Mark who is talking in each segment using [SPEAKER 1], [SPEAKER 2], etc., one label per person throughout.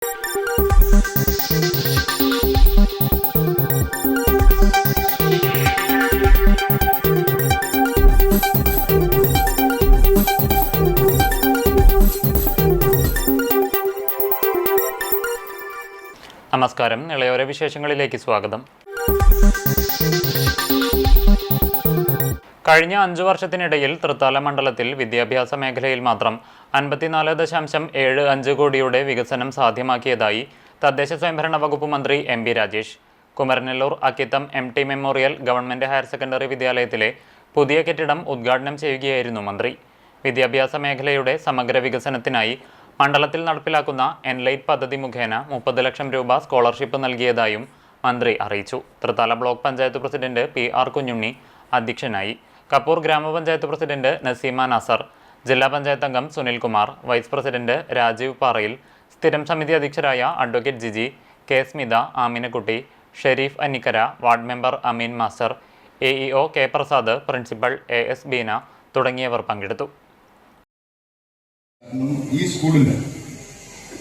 [SPEAKER 1] നമസ്കാരം. ഇളയോര വിശേഷങ്ങളിലേക്ക് സ്വാഗതം. കഴിഞ്ഞ 5 വർഷത്തിനിടയിൽ തൃത്താല മണ്ഡലത്തിൽ വിദ്യാഭ്യാസ മേഖലയിൽ മാത്രം 54.75 കോടിയുടെ വികസനം സാധ്യമാക്കിയതായി തദ്ദേശ സ്വയംഭരണ വകുപ്പ് മന്ത്രി M P Rajesh. Kumaranellur Akkitham MT memorial government higher secondary വിദ്യാലയത്തിലെ പുതിയ കെട്ടിടം ഉദ്ഘാടനം ചെയ്യുകയായിരുന്നു മന്ത്രി. വിദ്യാഭ്യാസ മേഖലയുടെ സമഗ്ര വികസനത്തിനായി മണ്ഡലത്തിൽ നടപ്പിലാക്കുന്ന എൻലൈറ്റ് പദ്ധതി മുഖേന 30 ലക്ഷം രൂപ സ്കോളർഷിപ്പ് നൽകിയതായും മന്ത്രി അറിയിച്ചു. Thrithala block panchayat president PR Kunjunni അധ്യക്ഷനായി. കപ്പൂർ ഗ്രാമപഞ്ചായത്ത് പ്രസിഡന്റ് നസീമ നാസർ, ജില്ലാ പഞ്ചായത്ത് അംഗം സുനിൽകുമാർ, വൈസ് പ്രസിഡന്റ് രാജീവ് പാറയിൽ, സ്ഥിരം സമിതി അധ്യക്ഷരായ advocate Giji, K Smitha, Aminakutty, Sharif Annikkara, ward member Ameen master, AEO K Prasad, principal AS Beena തുടങ്ങിയവർ പങ്കെടുത്തു.
[SPEAKER 2] ഈ സ്കൂളിന്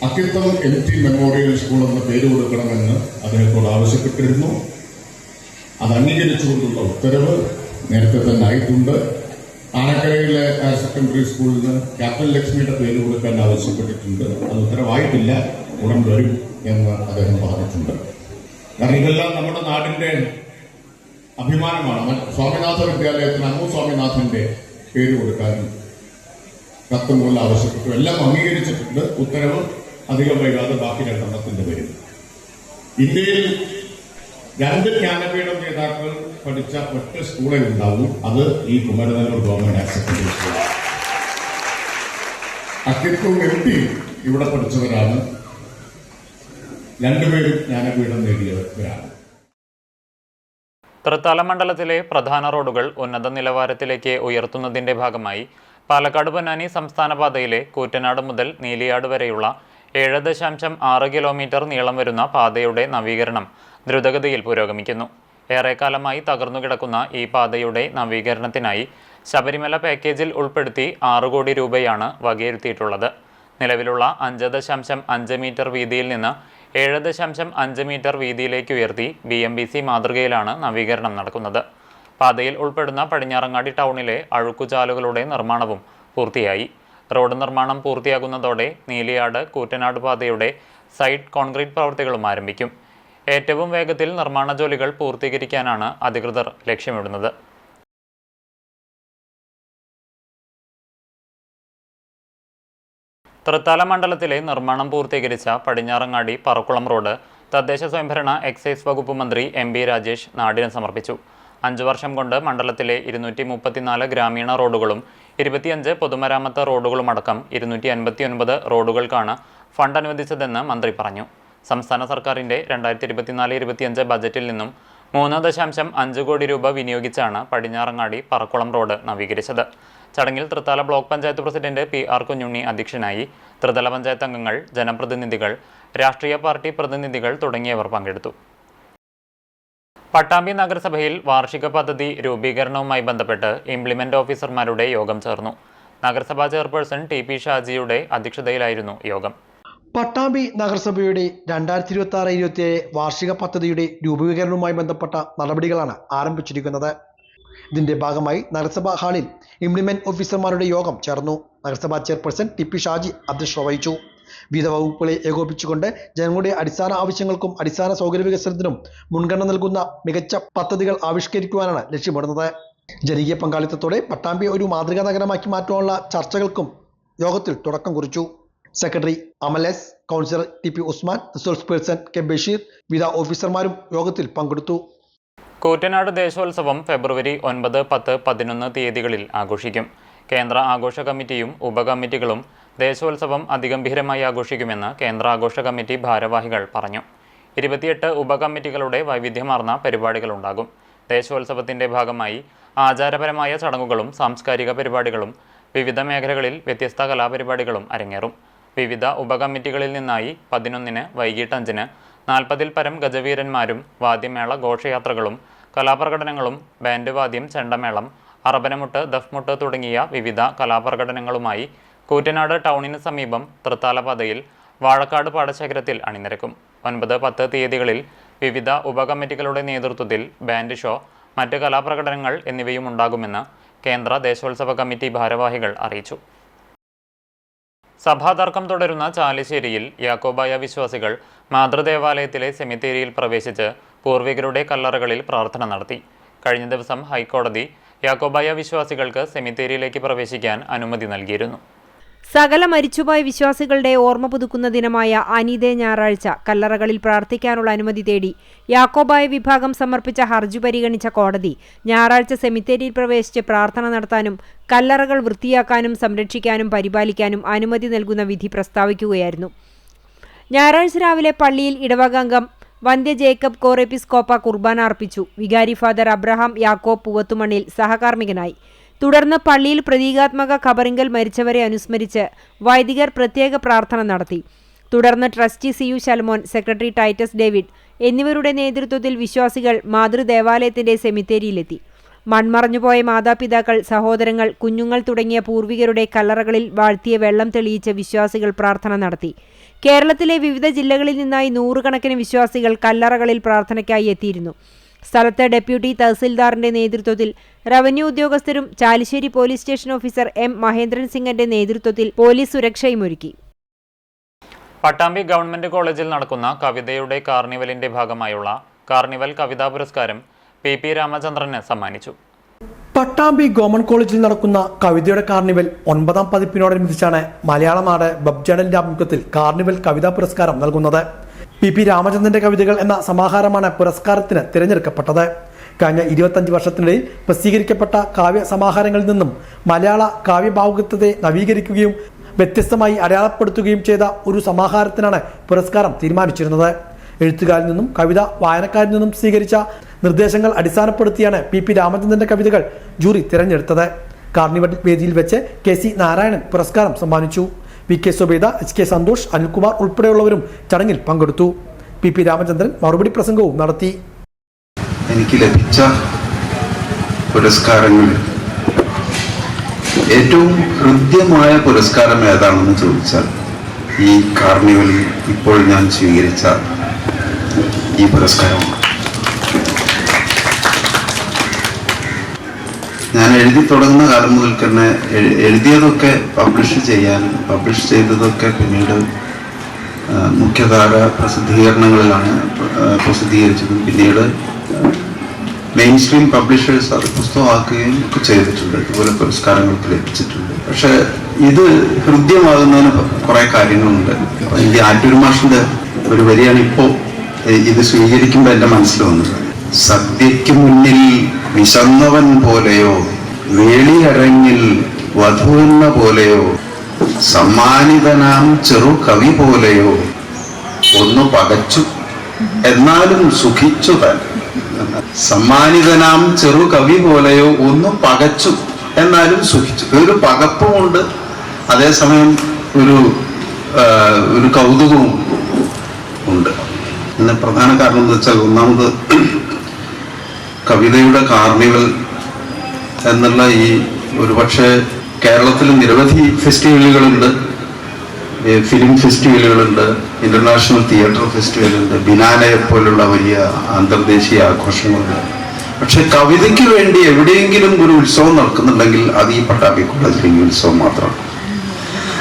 [SPEAKER 2] അക്കിത്തം MT മെമ്മോറിയൽ സ്കൂൾ എന്ന പേര് കൊടുക്കണമെന്ന് അദ്ദേഹത്തോട് ആവശ്യപ്പെട്ടിരുന്നു. അത് അംഗീകരിച്ചുകൊണ്ടുള്ള ഉത്തരവ് നേരത്തെ തന്നെ ആയിട്ടുണ്ട്. ആനക്കരയിലെ ഹയർ സെക്കൻഡറി സ്കൂളിന് ക്യാപ്റ്റൻ ലക്ഷ്മിയുടെ പേര് കൊടുക്കാൻ ആവശ്യപ്പെട്ടിട്ടുണ്ട്. അത് ഉത്തരവായിട്ടില്ല, ഉടൻ വരും എന്ന് അദ്ദേഹം പറഞ്ഞിട്ടുണ്ട്. കാരണം ഇതെല്ലാം നമ്മുടെ നാടിന്റെ അഭിമാനമാണ്. സ്വാമിനാഥ വിദ്യാലയത്തിന് അമ്മു സ്വാമിനാഥന്റെ പേര് കൊടുക്കാനും കത്ത് മൂലം ആവശ്യപ്പെട്ടു. എല്ലാം അംഗീകരിച്ചിട്ടുണ്ട്. ഉത്തരവ് അധികം വൈകാതെ ബാക്കി 2 വരും. ഇന്ത്യയിൽ 2 ജ്ഞാനപീഠ നേതാക്കൾ പഠിച്ച ഒറ്റ സ്കൂളേ ഉണ്ടാവും. അത് ഈ കുമരനെല്ലൂർ ഗവൺമെന്റ് ഹയർ സെക്കൻഡറി സ്കൂളാണ്. അക്കിത്തും MT ഇവിടെ പഠിച്ചവരാണ്. 2 പേരും ജ്ഞാനപീഠം നേടിയവരാണ്.
[SPEAKER 1] തൃത്താല മണ്ഡലത്തിലെ പ്രധാന റോഡുകൾ ഉന്നത നിലവാരത്തിലേക്ക് ഉയർത്തുന്നതിന്റെ ഭാഗമായി പാലക്കാട് പൊന്നാനി സംസ്ഥാന പാതയിലെ കൂറ്റനാട് മുതൽ നീലിയാട് വരെയുള്ള 7.6 കിലോമീറ്റർ നീളം വരുന്ന പാതയുടെ നവീകരണം ദ്രുതഗതിയിൽ പുരോഗമിക്കുന്നു. ഏറെക്കാലമായി തകർന്നുകിടക്കുന്ന ഈ പാതയുടെ നവീകരണത്തിനായി ശബരിമല പാക്കേജിൽ ഉൾപ്പെടുത്തി 6 കോടി രൂപയാണ് വകയിരുത്തിയിട്ടുള്ളത്. നിലവിലുള്ള 5.5 മീറ്റർ വീതിയിൽ നിന്ന് 7.5 മീറ്റർ വീതിയിലേക്ക് ഉയർത്തി BMBC മാതൃകയിലാണ് നവീകരണം നടക്കുന്നത്. പാതയിൽ ഉൾപ്പെടുന്ന പടിഞ്ഞാറങ്ങാടി ടൗണിലെ അഴുക്കുചാലുകളുടെ നിർമ്മാണവും പൂർത്തിയായി. റോഡ് നിർമ്മാണം പൂർത്തിയാകുന്നതോടെ നീലിയാട് കൂറ്റനാട് പാതയുടെ സൈഡ് കോൺക്രീറ്റ് പ്രവൃത്തികളും ആരംഭിക്കും. ഏറ്റവും വേഗത്തിൽ നിർമ്മാണ ജോലികൾ പൂർത്തീകരിക്കാനാണ് അധികൃതർ ലക്ഷ്യമിടുന്നത്. തൃത്താല മണ്ഡലത്തിലെ നിർമ്മാണം പൂർത്തീകരിച്ച പടിഞ്ഞാറങ്ങാടി പറക്കുളം റോഡ് തദ്ദേശ സ്വയംഭരണ എക്സൈസ് വകുപ്പ് മന്ത്രി MB രാജേഷ് നാടിന് സമർപ്പിച്ചു. 5 വർഷം കൊണ്ട് മണ്ഡലത്തിലെ 234 ഗ്രാമീണ റോഡുകളും 25 പൊതുമരാമത്ത് റോഡുകളുമടക്കം 259 റോഡുകൾക്കാണ് ഫണ്ട് അനുവദിച്ചതെന്ന് മന്ത്രി പറഞ്ഞു. സംസ്ഥാന സർക്കാരിൻ്റെ 2024-25 ബജറ്റിൽ നിന്നും 3.5 കോടി രൂപ വിനിയോഗിച്ചാണ് പടിഞ്ഞാറങ്ങാടി പറക്കുളം റോഡ് നവീകരിച്ചത്. ചടങ്ങിൽ Thrithala block panchayat president PR Kunjunni അധ്യക്ഷനായി. ത്രിതല പഞ്ചായത്ത് അംഗങ്ങൾ, ജനപ്രതിനിധികൾ, രാഷ്ട്രീയ പാർട്ടി പ്രതിനിധികൾ തുടങ്ങിയവർ പങ്കെടുത്തു. പട്ടാമ്പി നഗരസഭയിൽ വാർഷിക പദ്ധതി രൂപീകരണവുമായി ബന്ധപ്പെട്ട് ഇംപ്ലിമെന്റ് ഓഫീസർമാരുടെ യോഗം ചേർന്നു. നഗരസഭാ ചെയർപേഴ്സൺ TP ഷാജിയുടെ അധ്യക്ഷതയിലായിരുന്നു യോഗം.
[SPEAKER 3] പട്ടാമ്പി നഗരസഭയുടെ 2026-27 വാർഷിക പദ്ധതിയുടെ രൂപീകരണവുമായി ബന്ധപ്പെട്ട നടപടികളാണ് ആരംഭിച്ചിരിക്കുന്നത്. ഇതിന്റെ ഭാഗമായി നഗരസഭാ ഹാളിൽ ഇംപ്ലിമെന്റ് ഓഫീസർമാരുടെ യോഗം ചേർന്നു. നഗരസഭാ ചെയർപേഴ്സൺ TP ഷാജി അധ്യക്ഷത വഹിച്ചു. വിവിധ വകുപ്പുകളെ ഏകോപിപ്പിച്ചുകൊണ്ട് ജനങ്ങളുടെ അടിസ്ഥാന ആവശ്യങ്ങൾക്കും അടിസ്ഥാന സൗകര്യ വികസനത്തിനും മുൻഗണന നൽകുന്ന മികച്ച പദ്ധതികൾ ആവിഷ്കരിക്കുവാനാണ് ലക്ഷ്യമിടുന്നത്. ജനകീയ പങ്കാളിത്തത്തോടെ പട്ടാമ്പിയെ ഒരു മാതൃകാ നഗരമാക്കി മാറ്റാനുള്ള ചർച്ചകൾക്കും യോഗത്തിൽ തുടക്കം കുറിച്ചു. സെക്രട്ടറി അമൽ S, councillor TP Usman, resource person K Basheer, വിവിധ ഓഫീസർമാരും യോഗത്തിൽ പങ്കെടുത്തു.
[SPEAKER 1] കൂറ്റനാട് ദേശോത്സവം ഫെബ്രുവരി 9, 10, 11 തീയതികളിൽ ആഘോഷിക്കും. കേന്ദ്ര ആഘോഷ കമ്മിറ്റിയും ഉപകമ്മിറ്റികളും ദേശോത്സവം അതിഗംഭീരമായി ആഘോഷിക്കുമെന്ന് കേന്ദ്ര ആഘോഷ കമ്മിറ്റി ഭാരവാഹികൾ പറഞ്ഞു. 28 ഉപകമ്മിറ്റികളുടെ വൈവിധ്യമാർന്ന പരിപാടികളുണ്ടാകും. ദേശോത്സവത്തിന്റെ ഭാഗമായി ആചാരപരമായ ചടങ്ങുകളും സാംസ്കാരിക പരിപാടികളും വിവിധ മേഖലകളിൽ വ്യത്യസ്ത കലാപരിപാടികളും അരങ്ങേറും. വിവിധ ഉപകമ്മിറ്റികളിൽ നിന്നായി 11-ന് വൈകിട്ട് 5-ന് 40-ൽ പരം ഗജവീരന്മാരും വാദ്യമേള ഘോഷയാത്രകളും കലാപ്രകടനങ്ങളും ബാൻഡ് വാദ്യം, ചെണ്ടമേളം, അറബനമുട്ട്, ദഫ്മുട്ട് തുടങ്ങിയ വിവിധ കലാപ്രകടനങ്ങളുമായി കൂറ്റനാട് ടൗണിന് സമീപം തൃത്താല പാതയിൽ വാഴക്കാട് പാടശേഖരത്തിൽ അണിനിരക്കും. 9, 10 തീയതികളിൽ വിവിധ ഉപകമ്മിറ്റികളുടെ നേതൃത്വത്തിൽ ബാൻഡ് ഷോ, മറ്റ് കലാപ്രകടനങ്ങൾ എന്നിവയും ഉണ്ടാകുമെന്ന് കേന്ദ്ര ദേശോത്സവ കമ്മിറ്റി ഭാരവാഹികൾ അറിയിച്ചു. സഭാതർക്കം തുടരുന്ന ചാലിശ്ശേരിയിൽ യാക്കോബായ വിശ്വാസികൾ മാതൃദേവാലയത്തിലെ സെമിത്തേരിയിൽ പ്രവേശിച്ച് പൂർവികരുടെ കല്ലറകളിൽ പ്രാർത്ഥന നടത്തി. കഴിഞ്ഞ ദിവസം ഹൈക്കോടതി യാക്കോബായ വിശ്വാസികൾക്ക് സെമിത്തേരിയിലേക്ക് പ്രവേശിക്കാൻ അനുമതി നൽകിയിരുന്നു.
[SPEAKER 4] സകല മരിച്ചുപോയ വിശ്വാസികളുടെ ഓർമ്മ പുതുക്കുന്ന ദിനമായ അനീദേ ഞായറാഴ്ച കല്ലറകളിൽ പ്രാർത്ഥിക്കാനുള്ള അനുമതി തേടി യാക്കോബായ വിഭാഗം സമർപ്പിച്ച ഹർജി പരിഗണിച്ച കോടതി ഞായറാഴ്ച സെമിത്തേരിയിൽ പ്രവേശിച്ച് പ്രാർത്ഥന നടത്താനും കല്ലറകൾ വൃത്തിയാക്കാനും സംരക്ഷിക്കാനും പരിപാലിക്കാനും അനുമതി നൽകുന്ന വിധി പ്രസ്താവിക്കുകയായിരുന്നു. ഞായറാഴ്ച രാവിലെ പള്ളിയിൽ ഇടവകാംഗം വന്ധ്യ ജേക്കബ് കോർ എപ്പിസ്കോപ്പ കുർബാന അർപ്പിച്ചു. വികാരി ഫാദർ അബ്രഹാം യാക്കോബ് പൂവത്തുമണ്ണിൽ സഹകാർമ്മികനായി. തുടർന്ന് പള്ളിയിൽ പ്രതീകാത്മക ഖബറിങ്കൽ മരിച്ചവരെ അനുസ്മരിച്ച് വൈദികർ പ്രത്യേക പ്രാർത്ഥന നടത്തി. തുടർന്ന് trustee CU Shalamon, secretary Titus David എന്നിവരുടെ നേതൃത്വത്തിൽ വിശ്വാസികൾ മാതൃദേവാലയത്തിന്റെ സെമിത്തേരിയിലെത്തി. മൺമറഞ്ഞുപോയ മാതാപിതാക്കൾ, സഹോദരങ്ങൾ, കുഞ്ഞുങ്ങൾ തുടങ്ങിയ പൂർവികരുടെ കല്ലറകളിൽ വാഴ്ത്തിയ വെള്ളം തെളിയിച്ച് വിശ്വാസികൾ പ്രാർത്ഥന നടത്തി. കേരളത്തിലെ വിവിധ ജില്ലകളിൽ നിന്നായി 100 കണക്കിന് വിശ്വാസികൾ കല്ലറകളിൽ പ്രാർത്ഥനയ്ക്കായി എത്തിയിരുന്നു. സ്ഥലത്തെ ഡെപ്യൂട്ടി തഹസിൽദാറിന്റെ നേതൃത്വത്തിൽ റവന്യൂ ഉദ്യോഗസ്ഥരും Chalissery police station officer M. Mahendran സിംഗിന്റെ നേതൃത്വത്തിൽ പോലീസ് സുരക്ഷയുമൊരുക്കി.
[SPEAKER 1] പട്ടാമ്പി ഗവൺമെന്റ് കോളേജിൽ നടക്കുന്ന കവിതയുടെ കാർണിവലിന്റെ ഭാഗമായുള്ള കാർണിവൽ കവിതാ പുരസ്കാരം PP രാമചന്ദ്രന് സമ്മാനിച്ചു.
[SPEAKER 3] പട്ടാമ്പി ഗവൺമെന്റ് കോളേജിൽ നടക്കുന്ന കവിതയുടെ കാർണിവൽ 9ാം പതിപ്പിനോടനുബന്ധിച്ചാണ് മലയാള നാട് വെബ് ജേണലിന്റെ ആഭിമുഖ്യത്തിൽ കാർണിവൽ കവിതാ പുരസ്കാരം നൽകുന്നത്. PP രാമചന്ദ്രന്റെ കവിതകൾ എന്ന സമാഹാരമാണ് പുരസ്കാരത്തിന് തിരഞ്ഞെടുക്കപ്പെട്ടത്. കഴിഞ്ഞ 25 വർഷത്തിനിടയിൽ പ്രസിദ്ധീകരിക്കപ്പെട്ട കാവ്യ സമാഹാരങ്ങളിൽ നിന്നും മലയാള കാവ്യഭാവുകത്വത്തെ നവീകരിക്കുകയും വ്യത്യസ്തമായി അടയാളപ്പെടുത്തുകയും ചെയ്ത ഒരു സമാഹാരത്തിനാണ് പുരസ്കാരം തീരുമാനിച്ചിരുന്നത്. എഴുത്തുകാരിൽ നിന്നും കവിത വായനക്കാരിൽ നിന്നും സ്വീകരിച്ച നിർദ്ദേശങ്ങൾ അടിസ്ഥാനപ്പെടുത്തിയാണ് PP രാമചന്ദ്രന്റെ കവിതകൾ ജൂറി തിരഞ്ഞെടുത്തത്. കാർണിവൽ വേദിയിൽ വെച്ച് KC നാരായണൻ പുരസ്കാരം സമ്മാനിച്ചു. VK സുബേദ, HK സന്തോഷ്, അനിൽകുമാർ ഉൾപ്പെടെയുള്ളവരും ചടങ്ങിൽ പങ്കെടുത്തു. PP രാമചന്ദ്രൻ മറുപടി പ്രസംഗവും നടത്തി.
[SPEAKER 5] എനിക്ക് ലഭിച്ച പുരസ്കാരങ്ങളിൽ ഏറ്റവും ഹൃദ്യമായ പുരസ്കാരം ഏതാണെന്ന് ചോദിച്ചാൽ ഈ കാർണിവലിൽ ഇപ്പോൾ ഞാൻ സ്വീകരിച്ച ഈ പുരസ്കാരമാണ്. ഞാൻ എഴുതി തുടങ്ങുന്ന കാലം മുതൽ തന്നെ എഴുതിയതൊക്കെ പബ്ലിഷ് ചെയ്തതൊക്കെ പിന്നീട് മുഖ്യധാര പ്രസിദ്ധീകരണങ്ങളിലാണ് പ്രസിദ്ധീകരിച്ചതും പിന്നീട് മെയിൻ സ്ട്രീം പബ്ലിഷേഴ്സ് അത് പുസ്തകമാക്കുകയും ഒക്കെ ചെയ്തിട്ടുണ്ട്. ഇതുപോലെ പുരസ്കാരങ്ങൾക്ക് ലഭിച്ചിട്ടുണ്ട്. പക്ഷെ ഇത് ഹൃദ്യമാകുന്നതിന് കുറെ കാര്യങ്ങളുണ്ട്. എനിക്ക് ആറ്റൂർ മാഷിന്റെ ഒരു വരിയാണ് ഇപ്പോൾ ഇത് സ്വീകരിക്കുമ്പോൾ എൻ്റെ മനസ്സിൽ വന്നത്. സദ്യയ്ക്ക് മുന്നിൽ വിശന്നവൻ പോലെയോ വേളിയരങ്ങിൽ വധുവെന്ന പോലെയോ സമ്മാനിതനാം ചെറു കവി പോലെയോ ഒന്ന് പകച്ചു എന്നാലും സുഖിച്ചു താൻ. സമ്മാനിതനാം ചെറു കവി പോലെയോ ഒന്ന് പകച്ചു എന്നാലും സുഖിച്ചു. ഒരു പകപ്പുമുണ്ട്, അതേസമയം ഒരു കൗതുകവും ഉണ്ട്. ഇതിന് പ്രധാന കാരണം എന്ന് വെച്ചാൽ ഒന്നാമത് കവിതയുടെ കാർണിവൽ എന്നുള്ള ഈ ഒരുപക്ഷെ കേരളത്തിൽ നിരവധി ഫെസ്റ്റിവലുകളുണ്ട്. ഫിലിം ഫെസ്റ്റിവലുകളുണ്ട്, ഇന്റർനാഷണൽ തിയേറ്റർ ഫെസ്റ്റിവലുണ്ട്, ബിനാലെ പോലുള്ള വലിയ അന്തർദേശീയ ആഘോഷങ്ങളുണ്ട്. പക്ഷെ കവിതയ്ക്ക് വേണ്ടി എവിടെയെങ്കിലും ഒരു ഉത്സവം നടക്കുന്നുണ്ടെങ്കിൽ അത് ഈ പട്ടാമ്പി കോളേജിലെ ഈ ഉത്സവം മാത്രമാണ്.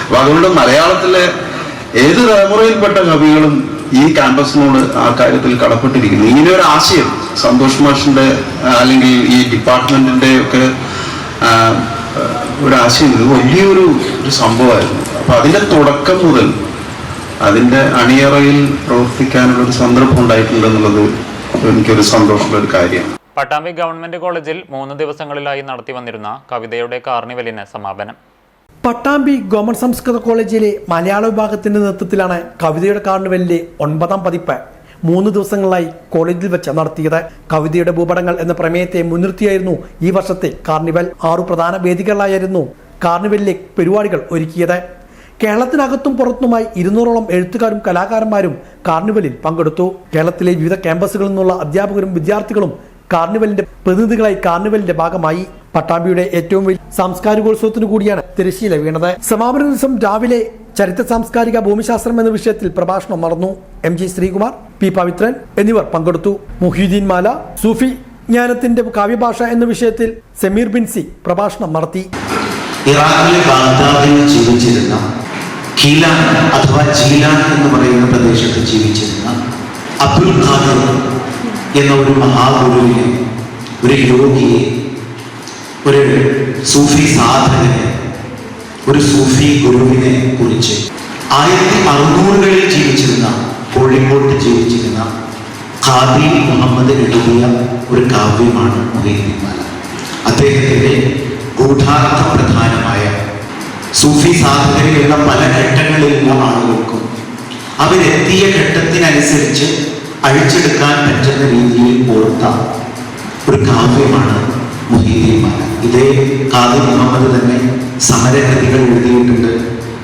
[SPEAKER 5] അപ്പൊ അതുകൊണ്ട് മലയാളത്തിലെ ഏത് തലമുറയിൽപ്പെട്ട കവികളും ഈ ക്യാമ്പസിനോട് ആ കാര്യത്തിൽ കടപ്പെട്ടിരിക്കുന്നു. ഇങ്ങനെ ഒരു ആശയം സന്തോഷ് മാഷിന്റെ അല്ലെങ്കിൽ ഈ ഡിപ്പാർട്ട്മെന്റിന്റെ ഒക്കെ ഒരു ആശയം ഇത് വലിയൊരു സംഭവമായിരുന്നു. അപ്പൊ അതിന്റെ തുടക്കം മുതൽ അതിന്റെ അണിയറയിൽ പ്രവർത്തിക്കാനുള്ള ഒരു സന്ദർഭം ഉണ്ടായിട്ടുണ്ടെന്നുള്ളത് എനിക്കൊരു സന്തോഷമുള്ള ഒരു കാര്യമാണ്.
[SPEAKER 1] പട്ടാമ്പി ഗവൺമെന്റ് കോളേജിൽ 3 ദിവസങ്ങളിലായി നടത്തി വന്നിരുന്ന കവിതയുടെ കാർണിവലിന് സമാപനം.
[SPEAKER 3] പട്ടാമ്പി ഗവൺമെന്റ് സംസ്കൃത കോളേജിലെ മലയാള വിഭാഗത്തിന്റെ നേതൃത്വത്തിലാണ് കവിതയുടെ കാർണിവലിന്റെ 9ാം പതിപ്പ് 3 ദിവസങ്ങളിലായി കോളേജിൽ വെച്ച് നടത്തിയത്. കവിതയുടെ ഭൂപടങ്ങൾ എന്ന പ്രമേയത്തെ മുൻനിർത്തിയായിരുന്നു ഈ വർഷത്തെ കാർണിവൽ. 6 പ്രധാന വേദികളിലായിരുന്നു കാർണിവലിലെ പരിപാടികൾ ഒരുക്കിയത്. കേരളത്തിനകത്തും പുറത്തുമായി 200ഓളം എഴുത്തുകാരും കലാകാരന്മാരും കാർണിവലിൽ പങ്കെടുത്തു. കേരളത്തിലെ വിവിധ ക്യാമ്പസുകളിൽ നിന്നുള്ള അധ്യാപകരും വിദ്യാർത്ഥികളും കാർണിവലിന്റെ പ്രതിനിധികളായി കാർണിവലിന്റെ ഭാഗമായി. പട്ടാമ്പിയുടെ ഏറ്റവും വലിയ സാംസ്കാരികോത്സവത്തിന് കൂടിയാണ് തിരശ്ശീല വീണത്. സമാപന ദിവസം രാവിലെ ചരിത്ര സാംസ്കാരിക ഭൂമിശാസ്ത്രം എന്ന വിഷയത്തിൽ പ്രഭാഷണം നടന്നു. MG ശ്രീകുമാർ, P പവിത്രൻ എന്നിവർ പങ്കെടുത്തു. മുഹീദ്ദീൻ മാല, സൂഫി ജ്ഞാനത്തിന്റെ കാവ്യഭാഷ എന്ന വിഷയത്തിൽ സമീർ ബിൻസി പ്രഭാഷണം നടത്തി.
[SPEAKER 6] ഇറാഖിലെ ബാഗ്ദാദിൽ ജീവിച്ചിരുന്ന കീലാൻ അഥവാ ജീലാൻ എന്ന് പറയുന്ന പ്രദേശത്ത് ജീവിച്ചിരുന്ന അബ്ദുൽ ഖാദിർ എന്ന ഒരു മഹാഗുരുവിനെ, ഒരു യോഗിയെ, ഒരു സൂഫി സാധകനെ, ഒരു സൂഫി ഗുരുവിനെ കുറിച്ച് 1600-കളിൽ ജീവിച്ചിരുന്ന, കോഴിക്കോട്ട് ജീവിച്ചിരുന്ന ഖാദി മുഹമ്മദ് എഴുതിയ ഒരു കാവ്യമാണ് മുഹീദ്ദീൻ മാല. അദ്ദേഹത്തിന്റെ ഗൂഢാർത്ഥ പ്രധാനമായ സൂഫി സാധകരിലുള്ള പല ഘട്ടങ്ങളിലുള്ള ആളുകൾക്കും അവരെത്തിയ ഘട്ടത്തിനനുസരിച്ച് അഴിച്ചെടുക്കാൻ പറ്റുന്ന രീതിയിൽ ഓർത്ത ഒരു കാവ്യമാണ് മുഹീദ്ദീൻ മാല. ഇതേ ഖാദി മുഹമ്മദ് തന്നെ സമരകൃതികൾ എഴുതിയിട്ടുണ്ട്.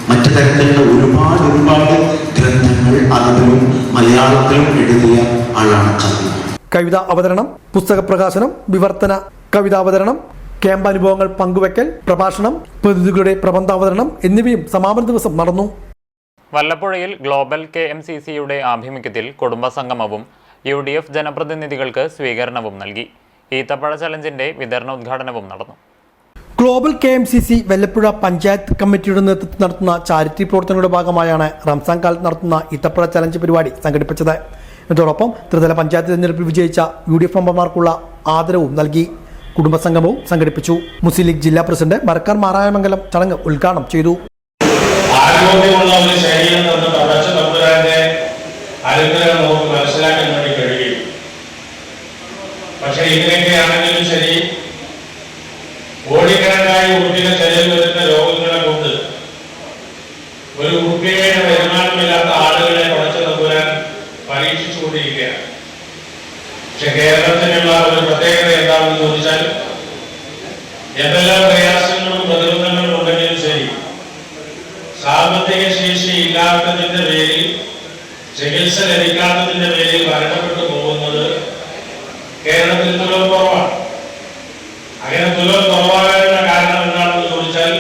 [SPEAKER 6] മറ്റു തരത്തിലുള്ള ഒരുപാട് ഗ്രന്ഥങ്ങൾ അറബിലും മലയാളത്തിലും എഴുതിയ ആളാണ് ഖാദി.
[SPEAKER 3] കവിതാ അവതരണം, പുസ്തക പ്രകാശനം, വിവർത്തന കവിതാവതരണം, ക്യാമ്പ് അനുഭവങ്ങൾ പങ്കുവെക്കൽ, പ്രഭാഷണം, പ്രതിനിധികളുടെ പ്രബന്ധാവതരണം എന്നിവയും സമാപന ദിവസം നടന്നു.
[SPEAKER 1] വല്ലപ്പുഴയിൽ ഗ്ലോബൽ KMCCയുടെ ആഭിമുഖ്യത്തിൽ കുടുംബസംഗമവും UDF ജനപ്രതിനിധികൾക്ക് സ്വീകരണവും നൽകി. ഈത്തപ്പഴ ചലഞ്ചിന്റെ വിതരണോദ്ഘാടനവും നടന്നു.
[SPEAKER 3] ഗ്ലോബൽ KMCC വല്ലപ്പുഴ പഞ്ചായത്ത് കമ്മിറ്റിയുടെ നേതൃത്വത്തിൽ നടത്തുന്ന ചാരിറ്റി പ്രവർത്തനങ്ങളുടെ ഭാഗമായാണ് റംസാൻ കാലത്ത് നടത്തുന്ന ഈത്തപ്പഴ ചലഞ്ച് പരിപാടി സംഘടിപ്പിച്ചത്. ഇതോടൊപ്പം ത്രിതല പഞ്ചായത്ത് തെരഞ്ഞെടുപ്പിൽ വിജയിച്ച UDF മെമ്പർമാർക്കുള്ള ആദരവും നൽകി. കുടുംബസംഗമവും സംഘടിപ്പിച്ചു. മുസ്ലിം ലീഗ് ജില്ലാ പ്രസിഡന്റ് മരക്കാർ മാറായമംഗലം ചടങ്ങ് ഉദ്ഘാടനം ചെയ്തു.
[SPEAKER 7] ആരോഗ്യമുള്ള ഒരു ശരീരം തന്ന പടച്ച തമ്പുരാന്റെ അനുഗ്രഹം നമുക്ക് മനസ്സിലാക്കാൻ വേണ്ടി കഴിയും. പക്ഷെ ഇങ്ങനെയൊക്കെയാണെങ്കിലും ശരി, കോടിക്കണക്കായി ഉറുപ്പിക ചെലവിൽ വരുന്ന രോഗങ്ങളെ കൊണ്ട് ഒരു ഉറുപ്പികയുടെ വരുമാനമില്ലാത്ത ആളുകളെ പടച്ച തമ്പുരാൻ പരീക്ഷിച്ചുകൊണ്ടിരിക്കുകയാണ്. പക്ഷെ കേരളത്തിനുള്ള ഒരു പ്രത്യേകത എന്താണെന്ന് ചോദിച്ചാൽ, എന്തെല്ലാം പ്രയാസങ്ങളും പ്രതിബന്ധങ്ങളും ഉണ്ടെങ്കിലും ശരി, സാമ്പത്തിക ശേഷി ഇല്ലാത്തതിന്റെ പേരിൽ, ചികിത്സ ലഭിക്കാത്തതിന്റെ പേരിൽ മരണപ്പെട്ടു പോകുന്നത് കേരളത്തിൽ തുലോം കുറവാണ്. അങ്ങനെ തുലോം കുറവാകാനുള്ള കാരണം എന്താണെന്ന് ചോദിച്ചാൽ,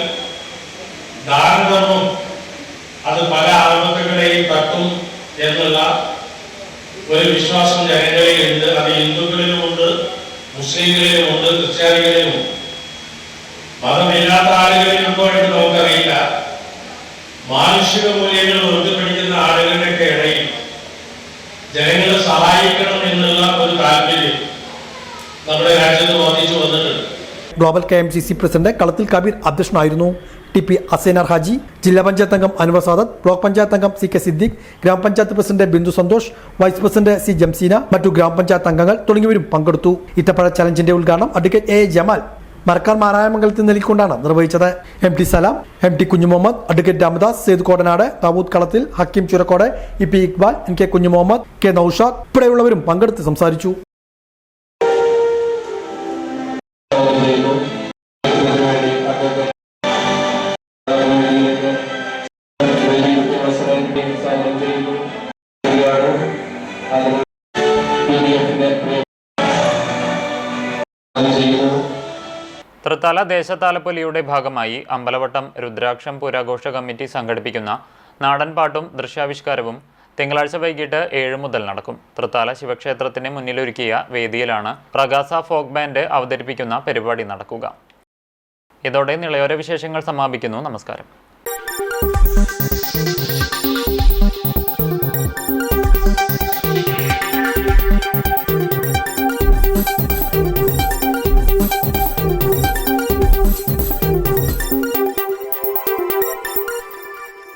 [SPEAKER 7] ദാനധർമ്മം അത് പല ആപത്തുകളെയും തട്ടും എന്നുള്ള ഒരു വിശ്വാസം ജനങ്ങളിലുണ്ട്. അത് ഹിന്ദുക്കളിലുമുണ്ട്, മുസ്ലിങ്ങളിലുമുണ്ട്, ക്രിസ്ത്യാനികളിലുമുണ്ട്. മതമില്ലാത്ത ആളുകളിലുണ്ടോ എന്ന് നമുക്കറിയില്ല. മാനുഷിക മൂല്യങ്ങൾ ഉയർത്തിപ്പിടിക്കുന്ന ആളുകളുടെയൊക്കെ ഇടയിൽ ജനങ്ങളെ സഹായിക്കണം എന്നുള്ള ഒരു താല്പര്യം നമ്മുടെ രാജ്യത്ത് വർദ്ധിച്ചു വന്നിട്ടുണ്ട്.
[SPEAKER 3] ഗ്ലോബൽ KMCC പ്രസിഡന്റ് കളത്തിൽ കബീർ അധ്യക്ഷനായിരുന്നു. TP അസൈനാർ ഹാജി, ജില്ലാ പഞ്ചായത്ത് അംഗം അൻവർ സാദത്ത്, ബ്ലോക്ക് പഞ്ചായത്ത് അംഗം CK സിദ്ദീഖ്, ഗ്രാമപഞ്ചായത്ത് president Bindu Santhosh, vice president C Jamseena, മറ്റു ഗ്രാമപഞ്ചായത്ത് അംഗങ്ങൾ തുടങ്ങിയവരും പങ്കെടുത്തു. ഈത്തപ്പഴ ചലഞ്ചിന്റെ ഉദ്ഘാടനം അഡ്വക്കേറ്റ് A ജമാൽ മരക്കാർ മാറായമംഗലത്തിൽ നൽകിക്കൊണ്ടാണ് നിർവഹിച്ചത്. MT Salam, MT Kunjumuhammad, advocate Ramadas, Syed Kodanad, Dawood Kalathil, Hakeem Churakkode, EP Iqbal, NK Kunjumuhammad, K Naushad ഉൾപ്പെടെയുള്ളവരും പങ്കെടുത്ത് സംസാരിച്ചു.
[SPEAKER 1] തൃത്താല ദേശത്താലപ്പൊലിയുടെ ഭാഗമായി അമ്പലവട്ടം രുദ്രാക്ഷം പുരാഘോഷ കമ്മിറ്റി സംഘടിപ്പിക്കുന്ന നാടൻപാട്ടും ദൃശ്യാവിഷ്കാരവും തിങ്കളാഴ്ച വൈകിട്ട് 7 മുതൽ നടക്കും. തൃത്താല ശിവക്ഷേത്രത്തിന് മുന്നിലൊരുക്കിയ വേദിയിലാണ് പ്രകാശ ഫോക്ക് ബാൻഡ് അവതരിപ്പിക്കുന്ന പരിപാടി നടക്കുക. ഇതോടെ നിളയോര വിശേഷങ്ങൾ സമാപിക്കുന്നു. നമസ്കാരം.